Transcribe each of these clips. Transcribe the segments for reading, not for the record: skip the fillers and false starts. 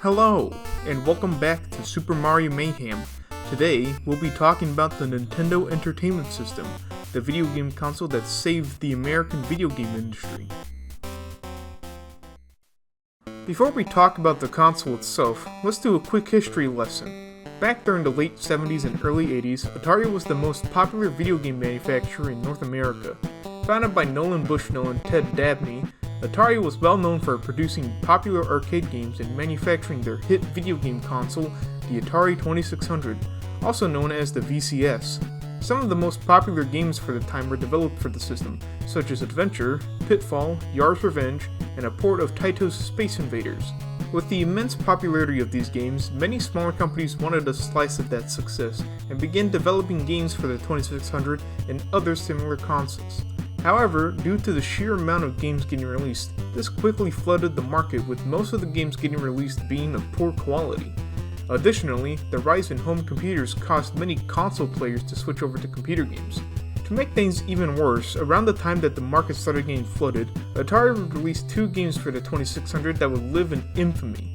Hello, and welcome back to Super Mario Mayhem. Today, we'll be talking about the Nintendo Entertainment System, the video game console that saved the American video game industry. Before we talk about the console itself, let's do a quick history lesson. Back during the late 70s and early 80s, Atari was the most popular video game manufacturer in North America. Founded by Nolan Bushnell and Ted Dabney, Atari was well known for producing popular arcade games and manufacturing their hit video game console, the Atari 2600, also known as the VCS. Some of the most popular games for the time were developed for the system, such as Adventure, Pitfall, Yar's Revenge, and a port of Taito's Space Invaders. With the immense popularity of these games, many smaller companies wanted a slice of that success, and began developing games for the 2600 and other similar consoles. However, due to the sheer amount of games getting released, this quickly flooded the market, with most of the games getting released being of poor quality. Additionally, the rise in home computers caused many console players to switch over to computer games. To make things even worse, around the time that the market started getting flooded, Atari would release two games for the 2600 that would live in infamy.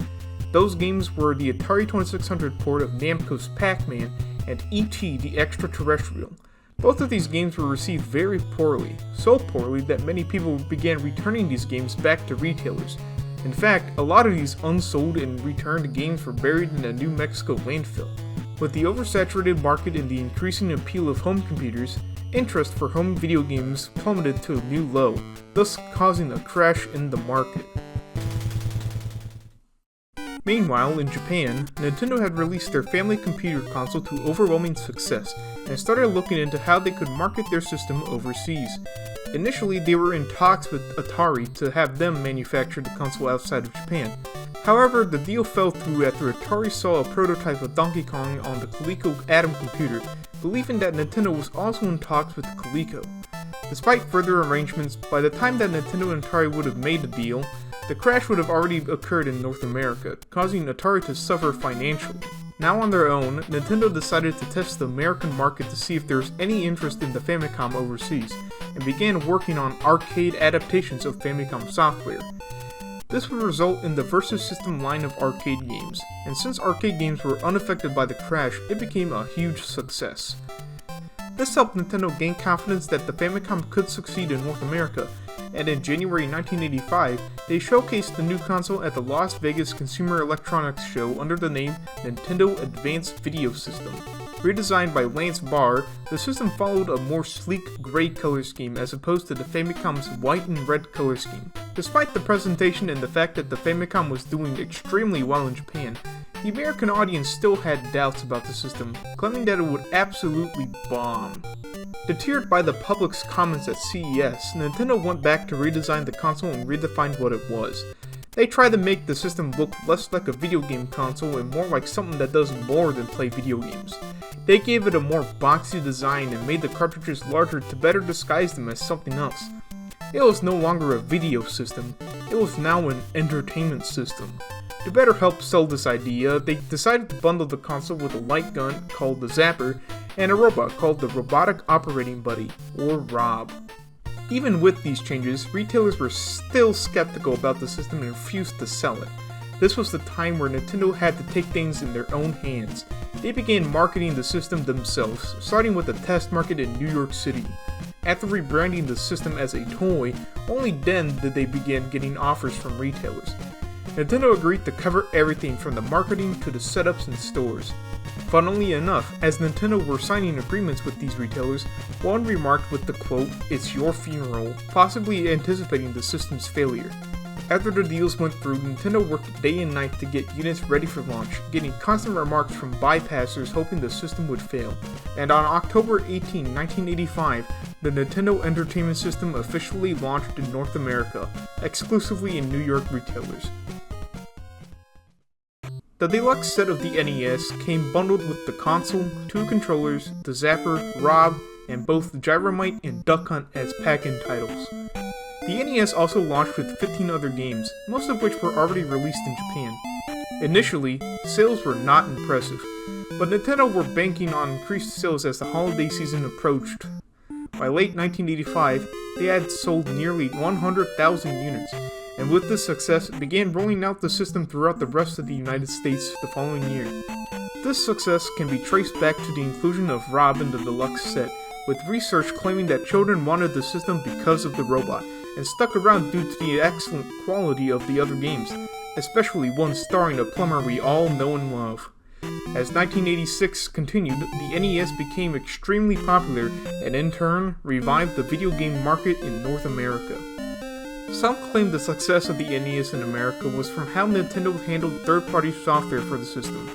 Those games were the Atari 2600 port of Namco's Pac-Man and E.T. the Extraterrestrial. Both of these games were received very poorly, so poorly that many people began returning these games back to retailers. In fact, a lot of these unsold and returned games were buried in a New Mexico landfill. With the oversaturated market and the increasing appeal of home computers, interest for home video games plummeted to a new low, thus causing a crash in the market. Meanwhile, in Japan, Nintendo had released their family computer console to overwhelming success, and started looking into how they could market their system overseas. Initially, they were in talks with Atari to have them manufacture the console outside of Japan. However, the deal fell through after Atari saw a prototype of Donkey Kong on the Coleco Atom computer, believing that Nintendo was also in talks with Coleco. Despite further arrangements, by the time that Nintendo and Atari would have made the deal, the crash would have already occurred in North America, causing Atari to suffer financially. Now on their own, Nintendo decided to test the American market to see if there was any interest in the Famicom overseas, and began working on arcade adaptations of Famicom software. This would result in the Versus System line of arcade games, and since arcade games were unaffected by the crash, it became a huge success. This helped Nintendo gain confidence that the Famicom could succeed in North America, and in January 1985, they showcased the new console at the Las Vegas Consumer Electronics Show under the name Nintendo Advanced Video System. Redesigned by Lance Barr, the system followed a more sleek gray color scheme as opposed to the Famicom's white and red color scheme. Despite the presentation and the fact that the Famicom was doing extremely well in Japan, the American audience still had doubts about the system, claiming that it would absolutely bomb. Deterred by the public's comments at CES, Nintendo went back to redesign the console and redefine what it was. They tried to make the system look less like a video game console and more like something that does more than play video games. They gave it a more boxy design and made the cartridges larger to better disguise them as something else. It was no longer a video system, it was now an entertainment system. To better help sell this idea, they decided to bundle the console with a light gun called the Zapper and a robot called the Robotic Operating Buddy, or ROB. Even with these changes, retailers were still skeptical about the system and refused to sell it. This was the time where Nintendo had to take things in their own hands. They began marketing the system themselves, starting with a test market in New York City. After rebranding the system as a toy, only then did they begin getting offers from retailers. Nintendo agreed to cover everything from the marketing to the setups and stores. Funnily enough, as Nintendo were signing agreements with these retailers, one remarked with the quote, "It's your funeral," possibly anticipating the system's failure. After the deals went through, Nintendo worked day and night to get units ready for launch, getting constant remarks from bypassers hoping the system would fail. And on October 18, 1985, the Nintendo Entertainment System officially launched in North America, exclusively in New York retailers. The deluxe set of the NES came bundled with the console, two controllers, the Zapper, ROB, and both Gyromite and Duck Hunt as pack-in titles. The NES also launched with 15 other games, most of which were already released in Japan. Initially, sales were not impressive, but Nintendo were banking on increased sales as the holiday season approached. By late 1985, they had sold nearly 100,000 units, and with this success, it began rolling out the system throughout the rest of the United States the following year. This success can be traced back to the inclusion of Rob in the deluxe set, with research claiming that children wanted the system because of the robot, and stuck around due to the excellent quality of the other games, especially one starring a plumber we all know and love. As 1986 continued, the NES became extremely popular and in turn revived the video game market in North America. Some claim the success of the NES in America was from how Nintendo handled third-party software for the system.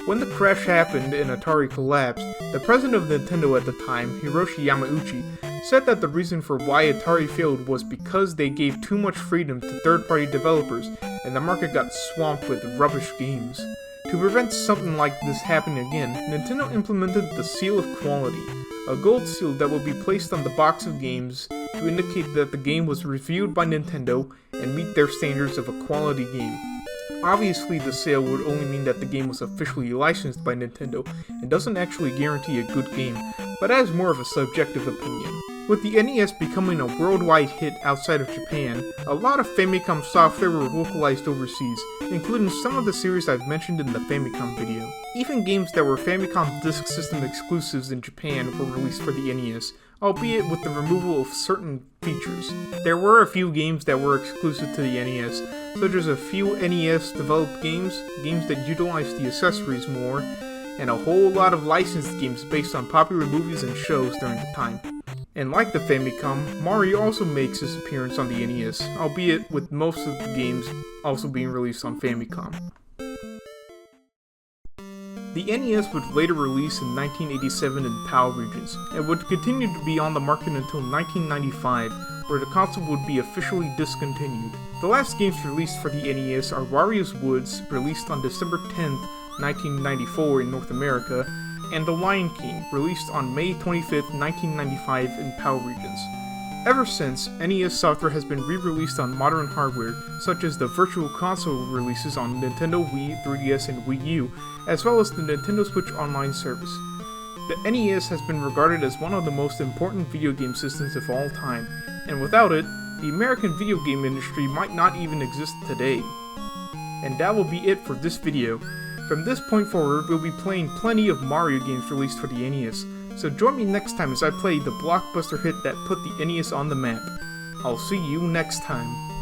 When the crash happened and Atari collapsed, the president of Nintendo at the time, Hiroshi Yamauchi, said that the reason for why Atari failed was because they gave too much freedom to third-party developers and the market got swamped with rubbish games. To prevent something like this happening again, Nintendo implemented the Seal of Quality, a gold seal that would be placed on the box of games to indicate that the game was reviewed by Nintendo and meet their standards of a quality game. Obviously, the sale would only mean that the game was officially licensed by Nintendo and doesn't actually guarantee a good game, but as more of a subjective opinion. With the NES becoming a worldwide hit outside of Japan, a lot of Famicom software were localized overseas, including some of the series I've mentioned in the Famicom video. Even games that were Famicom Disk System exclusives in Japan were released for the NES, albeit with the removal of certain features. There were a few games that were exclusive to the NES, such as a few NES-developed games that utilized the accessories more, and a whole lot of licensed games based on popular movies and shows during the time. And like the Famicom, Mario also makes his appearance on the NES, albeit with most of the games also being released on Famicom. The NES would later release in 1987 in PAL regions, and would continue to be on the market until 1995, where the console would be officially discontinued. The last games released for the NES are Wario's Woods, released on December 10th, 1994 in North America, and The Lion King, released on May 25th, 1995 in PAL regions. Ever since, NES software has been re-released on modern hardware, such as the Virtual Console releases on Nintendo Wii, 3DS, and Wii U, as well as the Nintendo Switch Online service. The NES has been regarded as one of the most important video game systems of all time, and without it, the American video game industry might not even exist today. And that will be it for this video. From this point forward, we'll be playing plenty of Mario games released for the NES, so join me next time as I play the blockbuster hit that put the NES on the map. I'll see you next time.